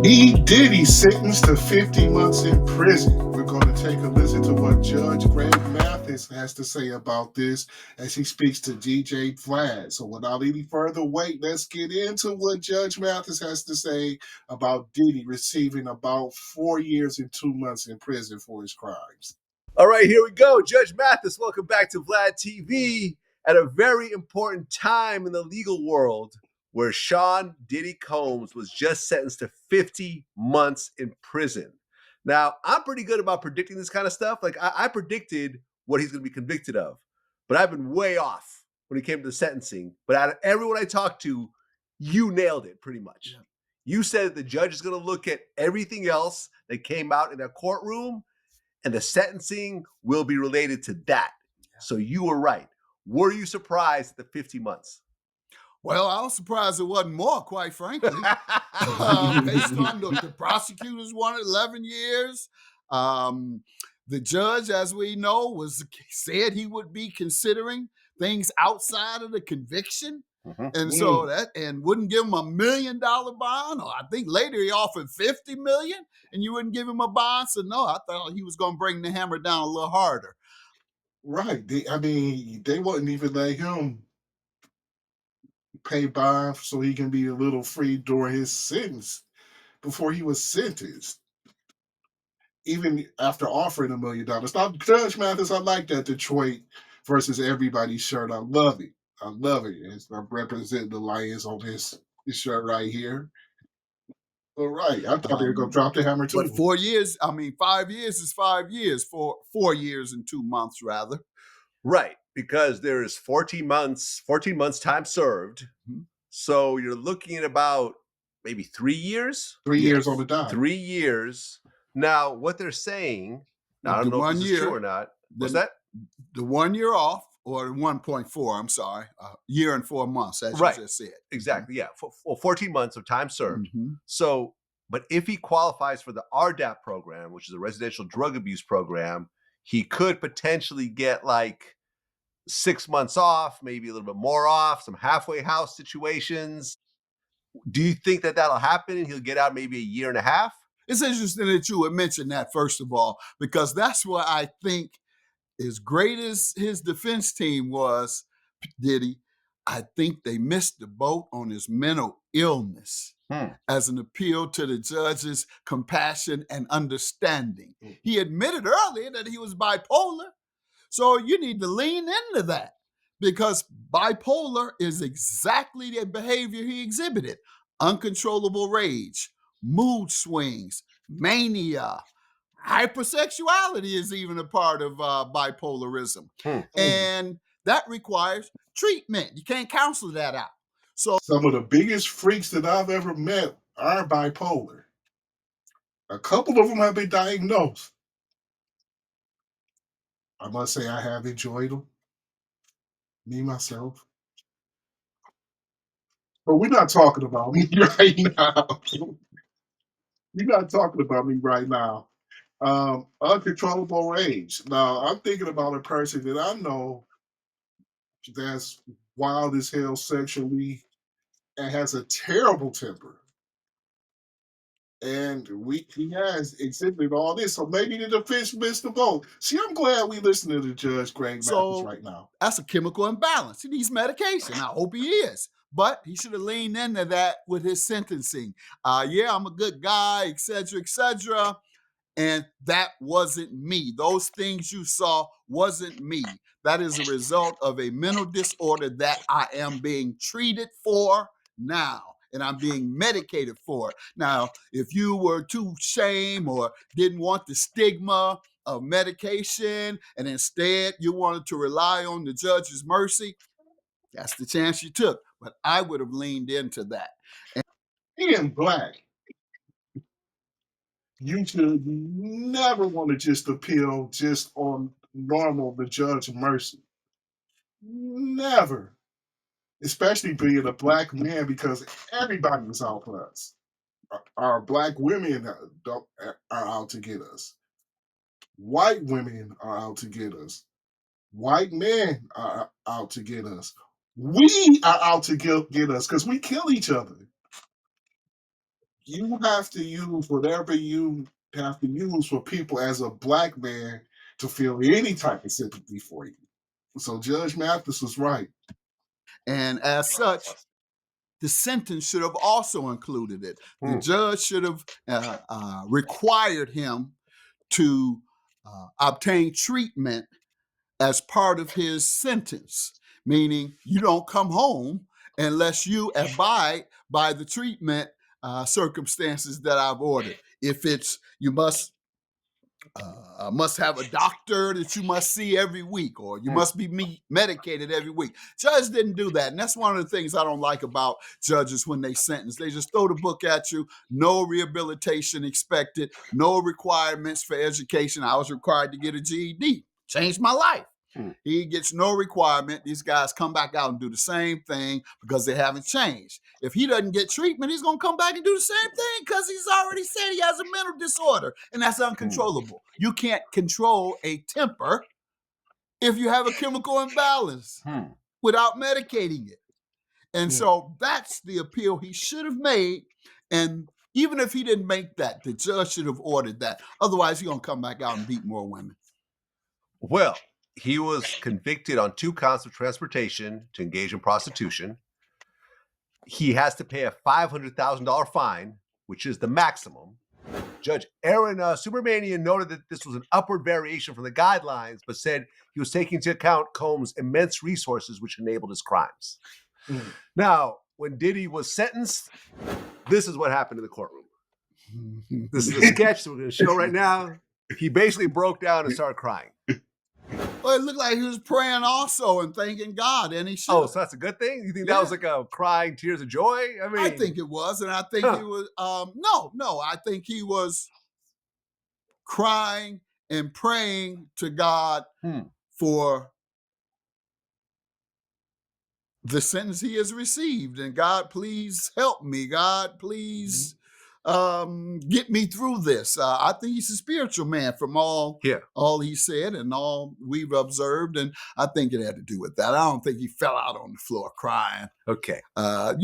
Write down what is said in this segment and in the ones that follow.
Diddy sentenced to 50 months in prison. We're going to take a listen to what Judge Greg Mathis has to say about this as he speaks to DJ Vlad. So without any further wait, let's get into what Judge Mathis has to say about Diddy receiving about 4 years and 2 months in prison for his crimes. All right, here we go. Judge Mathis, welcome back to Vlad TV at a very important time in the legal world where Sean Diddy Combs was just sentenced to 50 months in prison. Now, I'm pretty good about predicting this kind of stuff. Like, I predicted what he's going to be convicted of, but I've been way off when it came to the sentencing. But out of everyone I talked to, you nailed it pretty much. Yeah. You said that the judge is going to look at everything else that came out in that courtroom and the sentencing will be related to that. So you were right. Were you surprised at the 50 months? Well, I was surprised it wasn't more, quite frankly. Based on the prosecutors wanted 11 years. The judge, as we know, said he would be considering things outside of the conviction. And so and wouldn't give him $1 million bond. Or I think later he offered $50 million and you wouldn't give him a bond. So no, I thought he was going to bring the hammer down a little harder. Right. They wouldn't even let him pay bond so he can be a little free during his sentence before he was sentenced. Even after offering $1 million. Now, Judge Mathis, I like that Detroit versus everybody shirt. I love it. I love it. I'm representing the Lions on this shirt right here. All right. I thought they were going to drop the hammer too. But 4 years, 5 years is 5 years, 4 years and 2 months rather. Right, because there is 14 months time served. Mm-hmm. So you're looking at about maybe 3 years? 3 years on the dot. 3 years. Now, what they're saying, I don't know if this is true or not. What's that? The 1 year off, or 1.4, I'm sorry, year and 4 months, as you just said. Exactly, yeah. 14 months of time served. Mm-hmm. So, but if he qualifies for the RDAP program, which is a residential drug abuse program, he could potentially get like 6 months off, maybe a little bit more off, some halfway house situations. Do you think that that'll happen and he'll get out maybe a year and a half? It's interesting that you would mention that, first of all, because that's what I think, as great as his defense team was, Diddy, I think they missed the boat on his mental illness as an appeal to the judge's compassion and understanding. He admitted earlier that he was bipolar. So you need to lean into that, because bipolar is exactly the behavior he exhibited. Uncontrollable rage, mood swings, mania, hypersexuality is even a part of bipolarism. And that requires treatment. You can't counsel that out. So some of the biggest freaks that I've ever met are bipolar. A couple of them have been diagnosed. I must say I have enjoyed them. Me, myself. But we're not talking about me right now. We're not talking about me right now. Uncontrollable rage. Now, I'm thinking about a person that I know that's wild as hell sexually and has a terrible temper. And he has exhibited all this, so maybe the defense missed the boat. See, I'm glad we listen to the Judge Greg Mathis right now. That's a chemical imbalance. He needs medication. I hope he is. But he should have leaned into that with his sentencing. Yeah, I'm a good guy, et cetera, and that wasn't me. Those things you saw wasn't me. That is a result of a mental disorder that I am being treated for now, and I'm being medicated for it. Now, if you were too ashamed or didn't want the stigma of medication and instead you wanted to rely on the judge's mercy, that's the chance you took. But I would have leaned into that. Being black, you should never want to just appeal just on normal the judge's mercy. Never. Especially being a black man, because everybody is out for us. Our black women are out to get us. White women are out to get us. White men are out to get us. We are out to get us because we kill each other. you have to use whatever you have to use for people as a black man to feel any type of sympathy for you. So Judge Mathis was right. And as such, the sentence should have also included it. The Hmm. judge should have required him to obtain treatment as part of his sentence, meaning you don't come home unless you abide by the treatment circumstances that I've ordered. If it's you must have a doctor that you must see every week, or you must be medicated every week. Judge didn't do that. And that's one of the things I don't like about judges when they sentence. They just throw the book at you, no rehabilitation expected, no requirements for education. I was required to get a GED, changed my life. He gets no requirement. These guys come back out and do the same thing because they haven't changed. If he doesn't get treatment, he's going to come back and do the same thing because he's already said he has a mental disorder, and that's uncontrollable. You can't control a temper if you have a chemical imbalance without medicating it. And so that's the appeal he should have made. And even if he didn't make that, the judge should have ordered that. Otherwise, he's going to come back out and beat more women. Well, he was convicted on 2 counts of transportation to engage in prostitution. He has to pay a $500,000 fine, which is the maximum. Judge Aaron Supermanian noted that this was an upward variation from the guidelines, but said he was taking into account Combs' immense resources, which enabled his crimes. Now, when Diddy was sentenced, this is what happened in the courtroom. This is a sketch that we're going to show right now. He basically broke down and started crying. Well, it looked like he was praying also and thanking God, and he should. Oh, so that's a good thing? You think that was like a crying tears of joy? I mean, I think it was, and I think he was. No, I think he was crying and praying to God for the sentence he has received, and God, please help me. God, please get me through this. I think he's a spiritual man from all he said and all we've observed, and I think it had to do with that. I don't think he fell out on the floor crying. Okay. I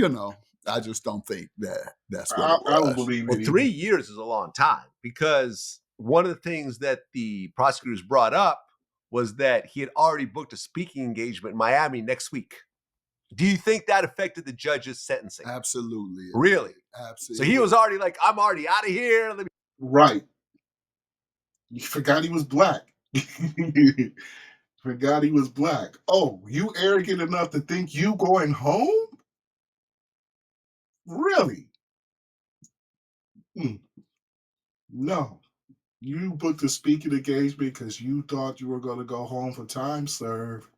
just don't think that's what it was. I don't believe it. Well, 3 years is a long time, because one of the things that the prosecutors brought up was that he had already booked a speaking engagement in Miami next week. Do you think that affected the judge's sentencing? Absolutely. Really? Absolutely. So he was already like, I'm already out of here. Right. You forgot he was black. Forgot he was black. Oh, you arrogant enough to think you going home? Really? No. You booked a speaking engagement because you thought you were going to go home for time served.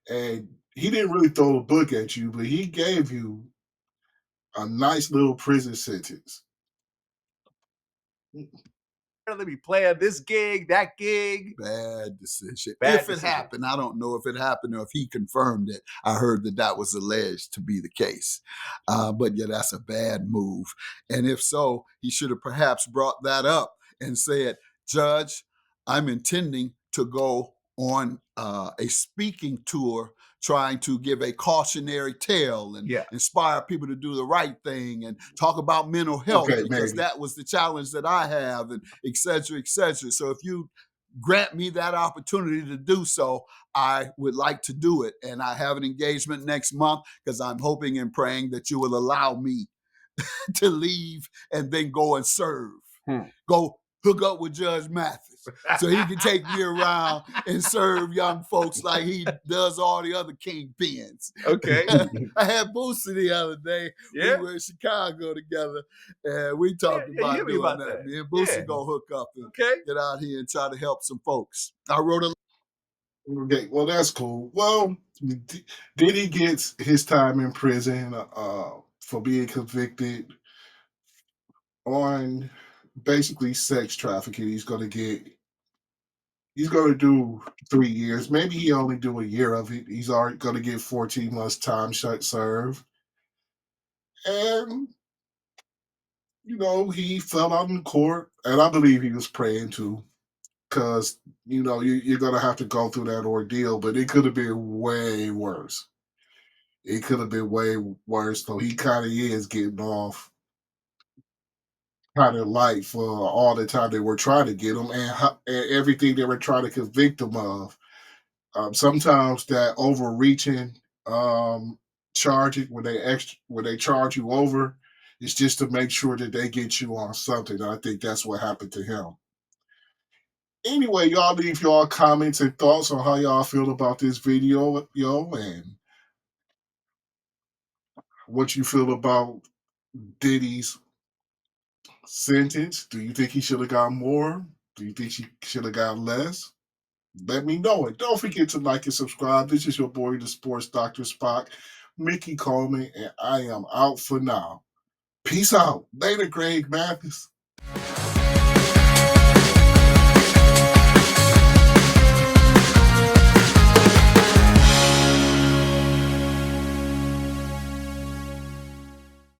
And he didn't really throw a book at you, but he gave you a nice little prison sentence. Let me plan this gig, that gig. Bad decision. Bad If decision. it happened, I don't know if it happened or if he confirmed it. I heard that was alleged to be the case. But yeah, that's a bad move. And if so, he should have perhaps brought that up and said, Judge, I'm intending to go on a speaking tour trying to give a cautionary tale and inspire people to do the right thing and talk about mental health, because that was the challenge that I have, and et cetera, et cetera. So if you grant me that opportunity to do so, I would like to do it. And I have an engagement next month because I'm hoping and praying that you will allow me to leave and then go and serve. Go hook up with Judge Mathis so he can take me around and serve young folks like he does all the other kingpins. Okay. I had Boosie the other day. We were in Chicago together, and we talked about doing that. Me and Boosie go hook up and get out here and try to help some folks. I wrote a... Okay, well, that's cool. Well, Diddy gets his time in prison for being convicted on basically sex trafficking. He's going to do 3 years. Maybe he only do a year of it. He's already going to get 14 months time served. And, he fell out in court. And I believe he was praying too. Because, you're going to have to go through that ordeal. But it could have been way worse. It could have been way worse. So he kind of is getting off. kind of light for all the time they were trying to get him and everything they were trying to convict him of. Sometimes that overreaching charging when they charge you over is just to make sure that they get you on something. And I think that's what happened to him. Anyway, y'all leave y'all comments and thoughts on how y'all feel about this video, yo, and what you feel about Diddy's sentence. Do you think he should have got more? Do you think he should have got less? Let me know. And don't forget to like and subscribe. This is your boy, the Sports Doctor Spock, Mickey Coleman, and I am out for now. Peace out. Later, Greg Mathis.